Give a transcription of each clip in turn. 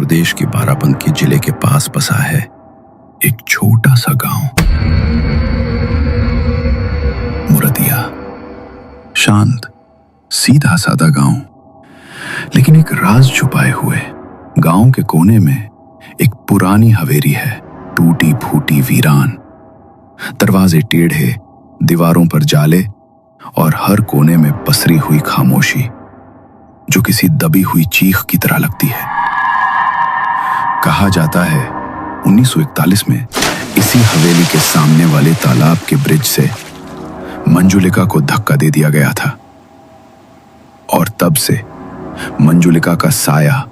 प्रदेश के बाराबंकी जिले के पास बसा है एक छोटा सा गांव मुरदिया। शांत सीधा सादा गांव, लेकिन एक राज छुपाए हुए। गांव के कोने में एक पुरानी हवेली है, टूटी फूटी वीरान। दरवाजे टेढ़े, दीवारों पर जाले और हर कोने में पसरी हुई खामोशी जो किसी दबी हुई चीख की तरह लगती है। कहा जाता है 1941 में इसी हवेली के सामने वाले तालाब के ब्रिज से मंजुलिका को धक्का दे दिया गया था, और तब से मंजुलिका का साया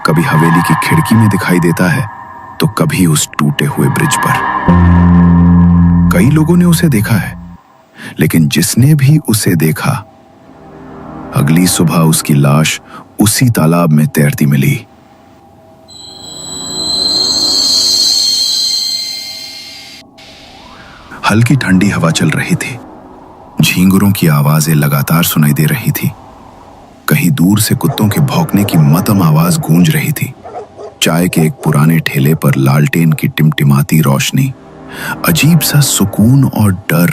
कभी हवेली की खिड़की में दिखाई देता है तो कभी उस टूटे हुए ब्रिज पर। कई लोगों ने उसे देखा है, लेकिन जिसने भी उसे देखा, अगली सुबह उसकी लाश उसी तालाब में तैरती मिली। हल्की ठंडी हवा चल रही थी, झींगुरों की आवाजें लगातार सुनाई दे रही थी। कहीं दूर से कुत्तों के भौंकने की मध्यम आवाज गूंज रही थी। चाय के एक पुराने ठेले पर लालटेन की टिमटिमाती रोशनी अजीब सा सुकून और डर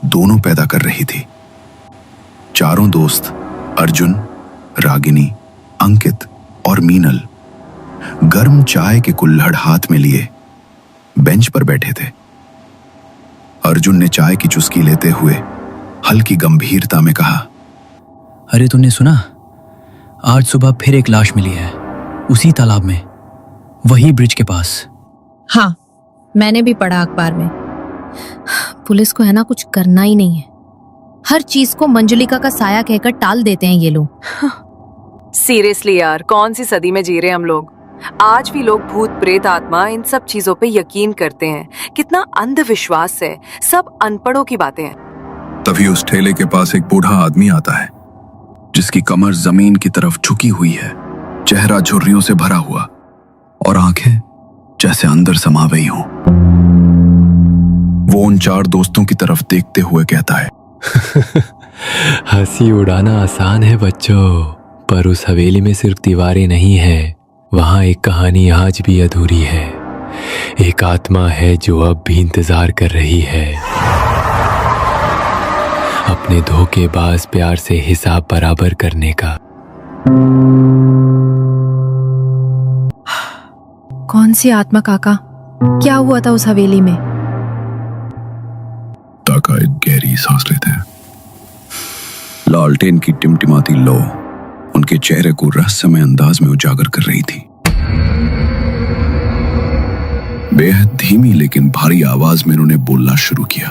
दोनों पैदा कर रही थी। चारों दोस्त अर्जुन, रागिनी, अंकित और मीनल गर्म चाय के कुल्हड़ हाथ में लिए बेंच पर बैठे थे। अर्जुन ने चाय की चुस्की लेते हुए हल्की गंभीरता में कहा, अरे तूने सुना, आज सुबह फिर एक लाश मिली है उसी तालाब में, वही ब्रिज के पास। हाँ, मैंने भी पढ़ा अखबार में। पुलिस को है ना कुछ करना ही नहीं है, हर चीज को मंजुलिका का साया कहकर टाल देते हैं ये लोग। सीरियसली यार, कौन सी सदी में जी रहे हम लोग। आज भी लोग भूत प्रेत आत्मा इन सब चीजों पे यकीन करते हैं। कितना अंधविश्वास है, सब अनपढ़ों की बातें हैं। तभी उस ठेले के पास एक बूढ़ा आदमी आता है, जिसकी कमर जमीन की तरफ झुकी हुई है, चेहरा झुर्रियों से भरा हुआ और आंखें जैसे अंदर समा गई हों। वो उन चार दोस्तों की तरफ देखते हुए कहता है, हंसी उड़ाना आसान है बच्चों, पर उस हवेली में सिर्फ दीवारें नहीं है, वहां एक कहानी आज भी अधूरी है। एक आत्मा है जो अब भी इंतजार कर रही है, अपने धोखेबाज प्यार से हिसाब बराबर करने का। कौन सी आत्मा काका? क्या हुआ था उस हवेली में? ताका एक गहरी सांस लेते हैं। लालटेन की टिमटिमाती लो उनके चेहरे को रहस्यमय अंदाज में उजागर कर रही थी। बेहद धीमी लेकिन भारी आवाज में उन्होंने बोलना शुरू किया।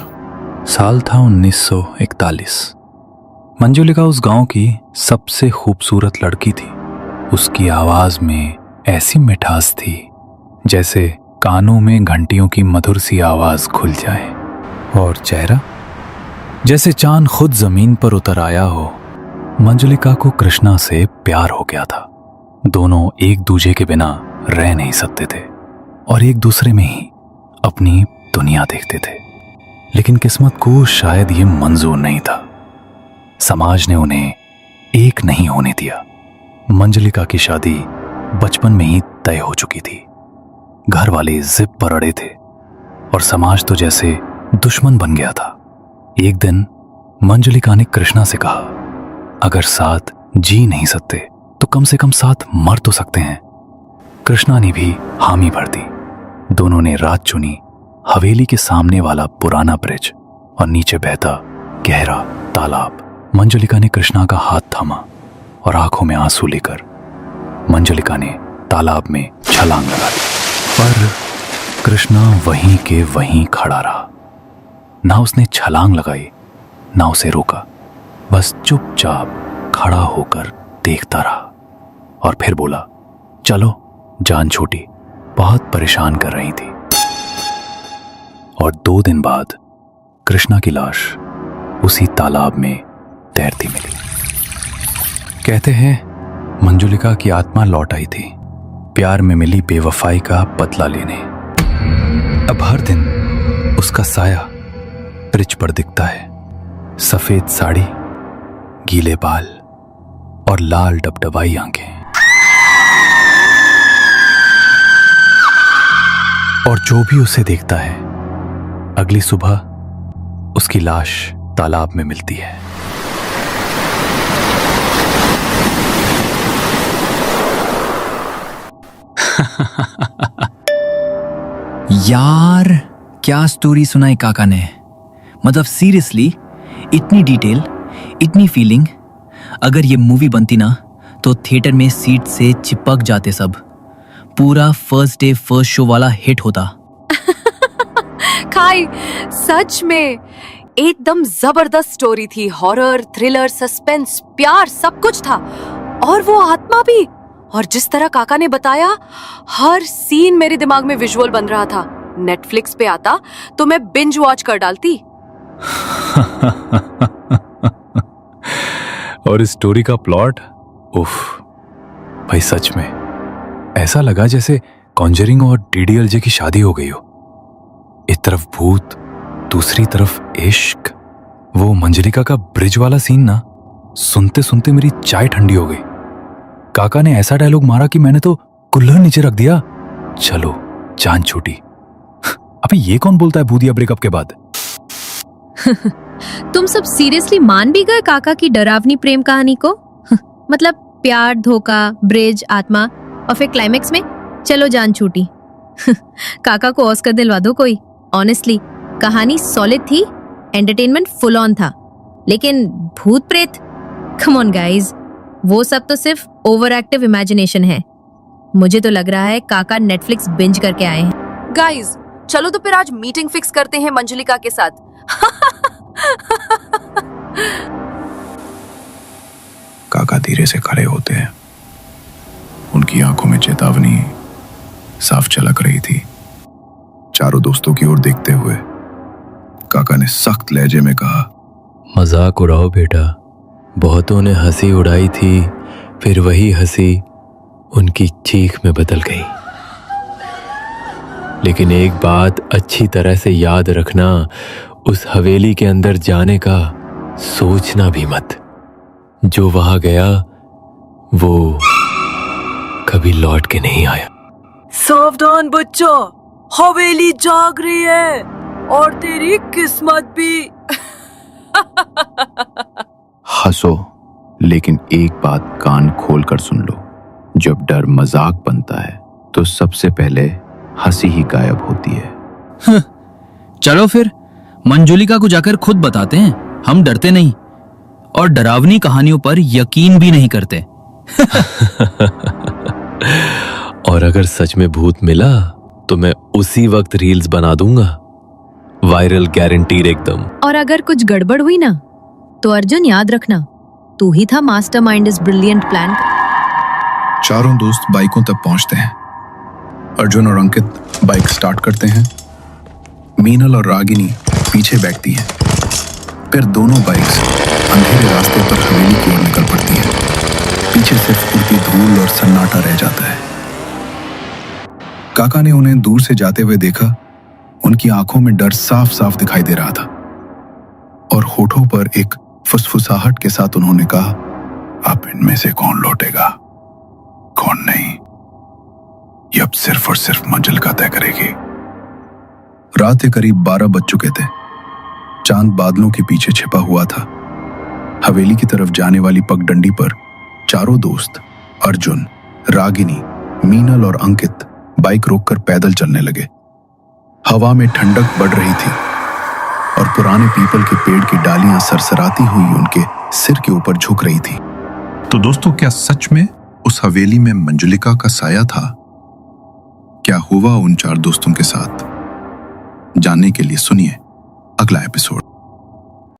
साल था 1941। मंजुलिका उस गांव की सबसे खूबसूरत लड़की थी। उसकी आवाज में ऐसी मिठास थी जैसे कानों में घंटियों की मधुर सी आवाज खुल जाए, और चेहरा जैसे चांद खुद जमीन पर उतर आया हो। मंजुलिका को कृष्णा से प्यार हो गया था। दोनों एक दूजे के बिना रह नहीं सकते थे और एक दूसरे में ही अपनी दुनिया देखते थे, लेकिन किस्मत को शायद ये मंजूर नहीं था। समाज ने उन्हें एक नहीं होने दिया। मंजुलिका की शादी बचपन में ही तय हो चुकी थी। घर वाले जिद पर अड़े थे और समाज तो जैसे दुश्मन बन गया था। एक दिन मंजुलिका ने कृष्णा से कहा, अगर साथ जी नहीं सकते तो कम से कम साथ मर तो सकते हैं। कृष्णा ने भी हामी भर दी। दोनों ने रात चुनी हवेली के सामने वाला पुराना ब्रिज और नीचे बहता गहरा तालाब। मंजुलिका ने कृष्णा का हाथ थामा और आंखों में आंसू लेकर मंजुलिका ने तालाब में छलांग लगा दी, पर कृष्णा वहीं के वहीं खड़ा रहा। ना उसने छलांग लगाई, ना उसे रोका, बस चुपचाप खड़ा होकर देखता रहा और फिर बोला, चलो जान छोटी, बहुत परेशान कर रही थी। और 2 दिन बाद कृष्णा की लाश उसी तालाब में तैरती मिली। कहते हैं मंजुलिका की आत्मा लौट आई थी, प्यार में मिली बेवफाई का बदला लेने। अब हर दिन उसका साया ब्रिज पर दिखता है। सफेद साड़ी, गीले बाल और लाल डबडबाई आंखें। और जो भी उसे देखता है, अगली सुबह उसकी लाश तालाब में मिलती है। यार क्या स्टोरी सुनाई काका ने। मतलब सीरियसली, इतनी डिटेल, इतनी फीलिंग। अगर ये मूवी बनती ना तो थिएटर में सीट से चिपक जाते सब। पूरा फर्स्ट डे फर्स्ट शो वाला हिट होता। खाई, सच में एकदम जबरदस्त स्टोरी थी। हॉरर, थ्रिलर, सस्पेंस, प्यार, सब कुछ था। और वो आत्मा भी। और जिस तरह काका ने बताया, हर सीन मेरे दिमाग में विजुअल बन रहा था। नेटफ्लिक्स पे आता तो मैं बिंज वॉच कर डालती। और इस स्टोरी का प्लॉट, उफ भाई, सच में ऐसा लगा जैसे कॉन्जरिंग और डीडीएलजे की शादी हो गई हो। एक तरफ भूत, दूसरी तरफ इश्क। वो मंजलिका का ब्रिज वाला सीन ना, सुनते सुनते मेरी चाय ठंडी हो गई। काका ने ऐसा डायलॉग मारा कि मैंने तो कुल्हड़ नीचे रख दिया। चलो जान छूटी। अबे ये कौन बोलता है भूतिया ब्रेकअप के बाद? तुम सब सीरियसली मान भी गए काका की डरावनी प्रेम कहानी को? मतलब प्यार, धोखा, ब्रिज, आत्मा और फिर क्लाइमेक्स में चलो जान छूटी। काका को ऑस्कर दिलवा दो कोई। ऑनेस्टली कहानी सॉलिड थी, एंटरटेनमेंट फुल ऑन था। लेकिन भूत प्रेत, कम ऑन गाइस, वो सब तो सिर्फ ओवर एक्टिव इमेजिनेशन है। मुझे तो लग रहा है काका नेटफ्लिक्स बिंज करके आए हैं। गाइस, चलो तो फिर आज मीटिंग फिक्स करते हैं मंजलिका के साथ। काका धीरे से खड़े होते हैं। उनकी आंखों में चेतावनी साफ झलक रही थी। चारों दोस्तों की ओर देखते हुए काका ने सख्त लहजे में कहा, मजाक उड़ाओ बेटा। बहुतों ने हंसी उड़ाई थी, फिर वही हंसी उनकी चीख में बदल गई। लेकिन एक बात अच्छी तरह से याद रखना, उस हवेली के अंदर जाने का सोचना भी मत। जो वहां गया वो कभी लौट के नहीं आया। सावधान बच्चा, हवेली जाग रही है और तेरी किस्मत भी। हंसो, लेकिन एक बात कान खोल कर सुन लो। जब डर मजाक बनता है तो सबसे पहले हंसी ही गायब होती है। चलो फिर मंजुलिका को जाकर खुद बताते हैं, हम डरते नहीं और डरावनी कहानियों पर यकीन भी नहीं करते। और अगर सच में भूत मिला तो मैं उसी वक्त रील्स बना दूंगा। वायरल गारंटीड एकदम। और अगर कुछ गड़बड़ हुई ना तो अर्जुन याद रखना, तू ही था मास्टरमाइंड इस ब्रिलियंट प्लान का। चारों दोस्त बाइकों तक पहुंचते हैं। अर्जुन और अंकित बाइक स्टार्ट करते हैं। मीनल और रागिनी पीछे बैठती हैं। फिर दोनों बाइक्स अंधेरे रास्ते पर हवेली की ओर निकल पड़ती हैं। पीछे सिर्फ उड़ती धूल और सन्नाटा रह जाता है। काका ने उन्हें दूर से जाते हुए देखा। उनकी आंखों में डर साफ साफ दिखाई दे रहा था और होठों पर एक फुसफुसाहट के साथ उन्होंने कहा, अब इनमें से कौन लौटेगा, कौन नहीं, ये अब सिर्फ और सिर्फ मंजिलिका तय करेगी। रात के करीब 12 बज चुके थे। चांद बादलों के पीछे छिपा हुआ था। हवेली की तरफ जाने वाली पगडंडी पर चारों दोस्त अर्जुन, रागिनी, मीनल और अंकित बाइक रोककर पैदल चलने लगे। हवा में ठंडक बढ़ रही थी और पुराने पीपल के पेड़ की डालियां सरसराती हुई उनके सिर के ऊपर झुक रही थी। तो दोस्तों, क्या सच में उस हवेली में मंजुलिका का साया था? क्या हुआ उन चार दोस्तों के साथ? जानने के लिए सुनिए अगला एपिसोड।